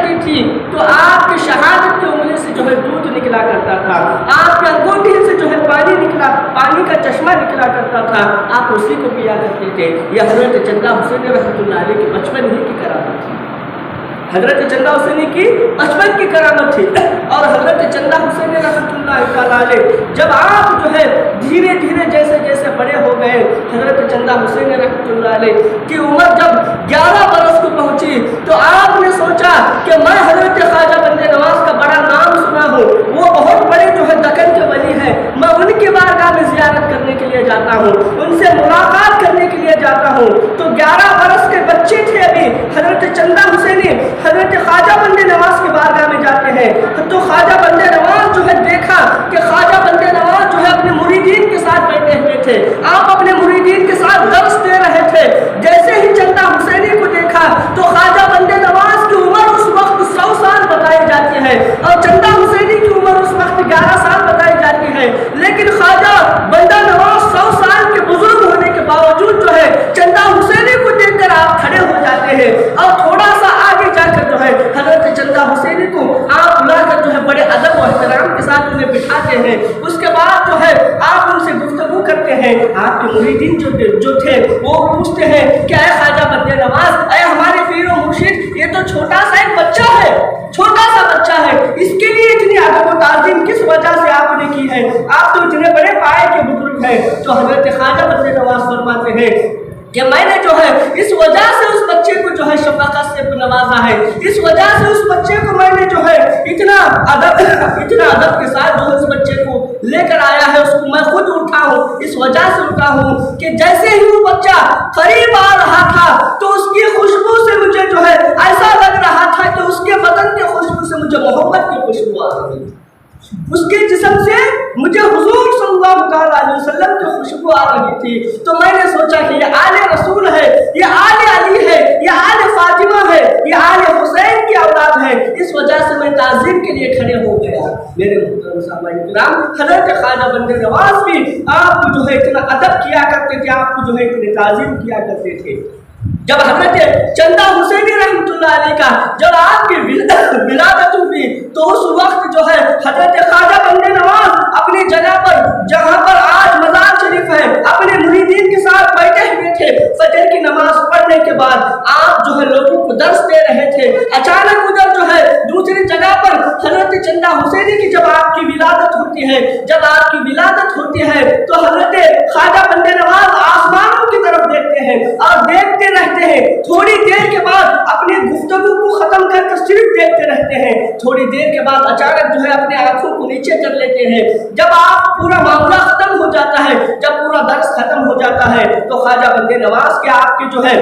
کرتی تھی تو آپ کی شہادت کی انگلی سے جو ہے دودھ نکلا کرتا تھا، آپ کے انگوٹھی سے جو ہے پانی کا چشمہ نکلا کرتا تھا، آپ اسی کو پیا کرتے تھے۔ یہ حضرت چندہ حسین رحمۃ اللہ علیہ کے بچپن ہی کی کرامت تھی، حضرت چندہ حسینی کی بچپن کی کرامت تھی۔ اور حضرت چندہ حسین رحمۃ اللہ تعالیٰ علیہ جب آپ جو ہے دھیرے دھیرے جیسے جیسے بڑے ہو گئے، حضرت چندہ حسین رحمۃ اللہ علیہ کی عمر جب 11 برس کو پہنچی تو آپ نے سوچا کہ میں حضرت خواجہ بند نواز کا بڑا نام سنا ہوں، وہ بہت بڑے جو ہے دکن کے ولی ہیں، میں ان کی بارگاہ میں زیارت کرنے کے لیے جاتا ہوں، ان سے ملاقات کرنے کے لیے جاتا ہوں۔ تو 11 برس کے بچے تھے ابھی، حضرت چندہ حسینی حضرت خواجہ بند نواز کی بارگاہ میں جاتے ہیں تو خواجہ بند نواز جو ہے دیکھا کہ خواجہ بند نواز جو ہے اپنے مریدین کے ساتھ بیٹھے ہوئے تھے، آپ اپنے مریدین کے ساتھ درس دے رہے تھے۔ جیسے ہی چندہ حسینی کو دیکھا تو خواجہ بند نواز کی عمر اس وقت 100 سال بتائی جاتی ہے اور چندہ حسینی کی عمر اس وقت 11 سال بتائی جاتی ہے، لیکن خواجہ بندہ نواز 100 سال کے بزرگ ہونے کے باوجود جو ہے چندہ حسینی کو دیکھ کر آپ کھڑے ہو جاتے ہیں اور تھوڑا سا آگے جا کر جو ہے حضرت چندہ حسینی کو آپ بلا کر جو ہے بڑے ادب و احترام کے ساتھ انہیں بٹھاتے ہیں۔ اس کے بعد جو ہے آپ ان سے گفتگو کرتے ہیں۔ آپ کے مریدین جو تھے وہ پوچھتے ہیں کہ اے خواجہ بند نواز، اے ہمارے پیر و مرشد، یہ تو چھوٹا سا ایک بچہ ہے، چھوٹا سا بچہ ہے، اس کے لیے اتنی ادب و تعظیم کس وجہ سے آپ نے کی ہے؟ آپ تو اتنے بڑے پائے کے بزرگ ہیں۔ تو حضرت خواجہ بند نواز فرماتے ہیں کہ میں نے جو ہے اس وجہ سے اس بچے کو جو ہے شفقت سے نوازا ہے، اس وجہ سے اس بچے کو میں نے جو ہے اتنا ادب کے ساتھ جو اس بچے کو لے کر آیا ہے، اس کو میں خود اٹھا ہوں، اس وجہ سے اٹھا ہوں کہ جیسے ہی وہ بچہ قریب آ رہا تھا تو اس کی خوشبو سے مجھے جو ہے ایسا لگ رہا تھا کہ اس کے بدن کی خوشبو سے مجھے محبت کی خوشبو آ رہی تھی، اس کے جسم سے مجھے حضور صلی اللہ علیہ وسلم کی خوشبو آ رہی تھی۔ تو میں نے سوچا کہ یہ آل رسول ہے، یہ آل علی ہے، یہ آل فاطمہ ہے، یہ آل حسین کی اولاد ہے، اس وجہ سے میں تعظیم کے لیے کھڑے ہو گیا۔ میرے محترم سامعین کرام، حضرت خواجہ بند نواز بھی آپ کو جو ہے اتنا ادب کیا کرتے تھے، آپ کو جو ہے اتنی تعظیم کیا کرتے تھے۔ جب حضرت چندہ حسینی رحمۃ اللہ علیہ کا جب آپ کی ولادت ہوئی تو اس وقت جو ہے حضرت خواجہ بند نواز اپنی جگہ پر جہاں پر آج مزار شریف ہے اپنے مریدین کے ساتھ بیٹھے ہوئے تھے، فجر کی نماز پڑھنے کے بعد آپ جو ہے لوگوں کو درس دے رہے تھے۔ اچانک ادھر جو ہے دوسری جگہ پر حضرت چندہ حسینی کی جب آپ کی ولادت ہوتی ہے، جب آپ کی ولادت ہوتی ہے تو حضرت خواجہ بند نواز آسمانوں کی طرف دیکھتے ہیں اور دیکھتے رہتے ہیں، تھوڑی دیر کے بعد اپنی گفتگو کو ختم کر کے صرف دیکھتے رہتے ہیں، تھوڑی دیر کے بعد اچانک جو ہے اپنے آنکھوں کو نیچے کر لیتے ہیں۔ جب آپ پورا معاملہ ختم ہو جاتا ہے، جب پورا درس ختم ہو جاتا ہے تو خواجہ بند نواز کے آپ کے جو ہے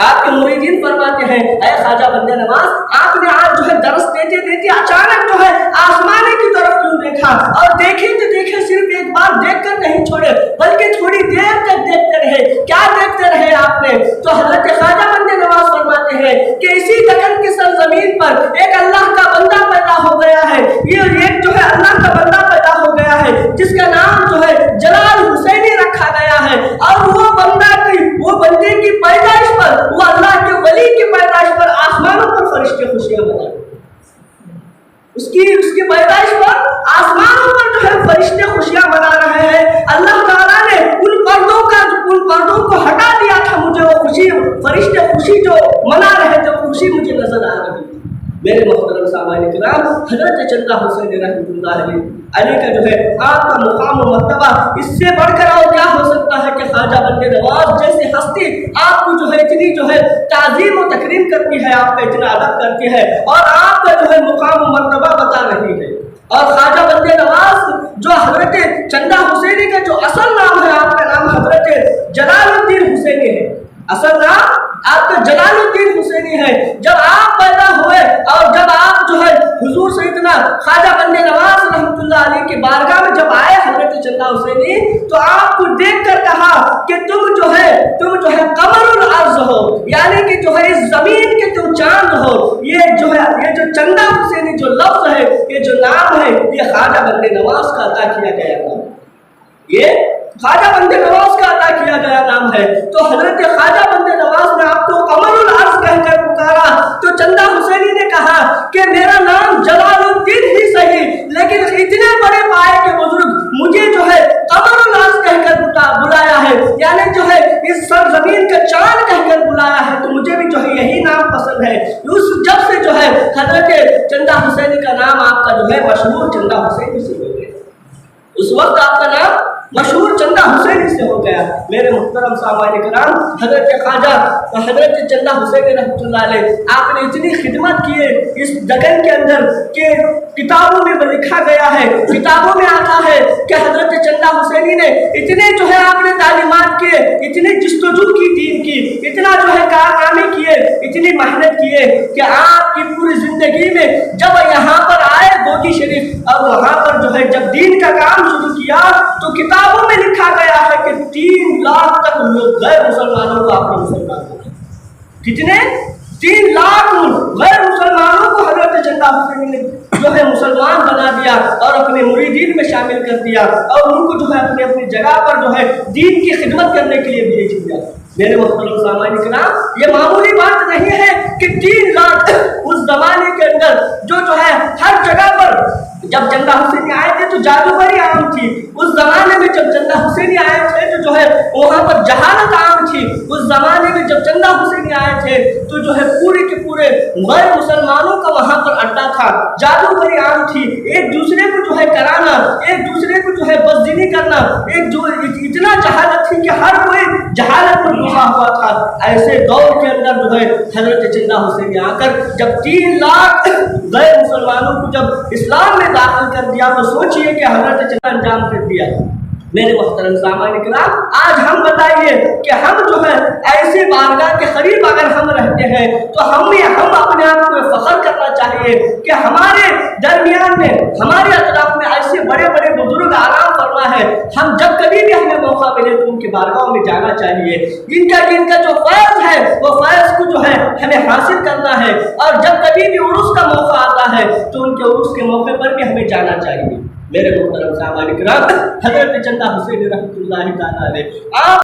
آپ کے مریدین فرماتے ہیں اے خواجہ بند نواز، آپ نے آج جو ہے درس دیتے دیتے اچانک جو ہے آسمانے کی طرف کیوں دیکھا؟ اور دیکھیں تو دیکھیں، صرف ایک بار دیکھ کر نہیں چھوڑے بلکہ تھوڑی دیر تک دیکھتے رہے، کیا دیکھتے رہے آپ نے؟ تو حضرت خواجہ بند نواز فرماتے ہیں کہ اسی دکن کی سرزمین پر ایک اللہ کا بندہ پیدا ہو گیا ہے، یہ ایک جو ہے اللہ کا بندہ پیدا ہو گیا ہے جس کا نام جو ہے جلال حسینی رکھا گیا ہے، اور وہ بندے کی پیدائش پر، وہ اللہ کے ولی کی پیدائش پر آسمانوں پر فرشتے خوشیاں منائیں، اس کی پیدائش پر آسمانوں پر جو ہے فرشتے خوشیاں منا رہے ہیں۔ اللہ تعالیٰ نے ان پردوں کو ہٹا دیا تھا، مجھے وہ خوشی، فرشتے خوشی جو منا رہے تھے وہ خوشی مجھے نظر آ رہی تھی۔ میرے محترم سامعین کرام، حضرت چندہ حسین رحمۃ اللہ علیہ کا جو ہے آپ کا مقام و مرتبہ اس سے بڑھ کر اور کیا ہو سکتا ہے کہ خواجہ بند نواز جیسی ہستی آپ کو جو ہے اتنی جو ہے تعظیم و تکریم کرتی ہے، آپ کا اتنا ادب کرتی ہے اور آپ کا جو ہے مقام و مرتبہ بتا رہی ہے۔ اور خواجہ بند نواز جو حضرت چندہ حسینی کا جو اصل نام ہے، آپ کا نام حضرت جلال الدین حسینی ہے، اصل نام آپ کا جلال الدین حسینی ہے۔ جب آپ پیدا ہوئے اور جب آپ جو ہے حضور سیدنا خواجہ بند نواز رحمۃ اللہ علیہ کے بارگاہ میں جب آئے حضرت چندہ حسینی تو آپ کو دیکھ کر کہا کہ تم جو ہے قمر الارض ہو، یعنی کہ جو ہے اس زمین کے تم چاند ہو۔ یہ جو چندہ حسینی جو لفظ ہے، یہ جو نام ہے، یہ خواجہ بند نواز کا عطا کیا گیا نام، یہ خواجہ بند نواز کا عطا کیا گیا نام ہے۔ تو حضرت خواجہ بند نواز نے آپ کو قمر الارض کہہ کر پکارا تو چندہ حسینی نے کہا کہ میرا نام جلال الدین ہی صحیح، لیکن اتنے بڑے پائے کے بزرگ مجھے جو ہے قمر الناس کہہ کر بلایا ہے، یعنی جو ہے اس سرزمین کا چاند کہہ کر بلایا ہے، تو مجھے بھی جو ہے یہی نام پسند ہے۔ جب سے جو ہے حضرت چندہ حسینی کا نام آپ کا جو ہے مشہور چندہ حسینی سے ہو گیا، اس وقت آپ کا نام مشہور چندہ حسینی سے ہو گیا۔ میرے محترم سامعین کرام، حضرت خواجہ حضرت چندہ حسینی رحمۃ اللہ علیہ، آپ نے اتنی خدمت کی ہے اس دکن کے اندر کہ کتابوں میں لکھا گیا ہے، کتابوں میں آتا ہے کہ حضرت چندہ حسینی نے اتنے جو ہے آپ نے تعلیمات کیے، اتنی جستجو کی دین کی، اتنا جو ہے کارنامے کیے، اتنی محنت کیے کہ آپ کی پوری زندگی میں جب یہاں پر آئے بوگی شریف، اور وہاں پر جو ہے جب دین کا کام شروع کیا تو کتابوں میں لکھا گیا ہے کہ 3 لاکھ تک لوگ غیر مسلمانوں کو آپ نے مسلمان کیا۔ کتنے؟ 3 لاکھ غیر مسلمانوں کو حضرت چندہ حسینی نے جو ہے مسلمان بنا دیا اور اپنے مریدین میں شامل کر دیا، اور ان کو جو ہے اپنی جگہ پر جو ہے دین کی خدمت کرنے کے لیے بھیج دیا۔ میرے محترم سامعین کرام، یہ معمولی بات نہیں ہے کہ 3 لاکھ اس زمانے کے اندر جو ہے ہر جگہ پر، جب چندہ حسینی آئے تھے تو جادوگری عام تھی، اس زمانے میں جب چندہ حسینی آئے تھے تو جو ہے وہاں پر جہالت عام تھی، اس زمانے میں جب چندہ حسینی آئے تھے تو جو ہے پورے کے پورے غیر مسلمانوں کا وہاں پر اڈا تھا، جادوگری عام تھی، ایک دوسرے کو جو ہے کرانا، ایک دوسرے کو جو ہے بزدلی کرنا، ایک جو اتنا جہالت تھی کہ ہر کوئی جہالت پر ڈوبا ہوا تھا۔ ایسے دور کے اندر جو ہے حضرت چندہ حسینی آ کر جب 3 لاکھ غیر مسلمانوں کو جب اسلام میں داخل کر دیا تو سوچئے کہ حضرت چندہ انجام کر دیا۔ میرے محترم سامعین کرام، آج ہم بتائیے کہ ہم جو ہے ایسے بارگاہ کے قریب اگر ہم رہتے ہیں تو ہم اپنے آپ کو فخر کرنا چاہیے کہ ہمارے درمیان میں، ہمارے اطراف میں ایسے بڑے بڑے بزرگ آرام فرما ہے، ہم جب کبھی بھی ہمیں موقع ملے تو ان کے بارگاہوں میں جانا چاہیے، ان کا جو فیض ہے وہ فیض کو جو ہے ہمیں حاصل کرنا ہے، اور جب کبھی بھی عرس کا موقع آتا ہے تو ان کے عرس کے موقع پر بھی ہمیں جانا چاہیے۔ میرے محترم سامعین کرام، حضرت چندہ حسینی رحمۃ اللہ تعالیٰ علیہ آپ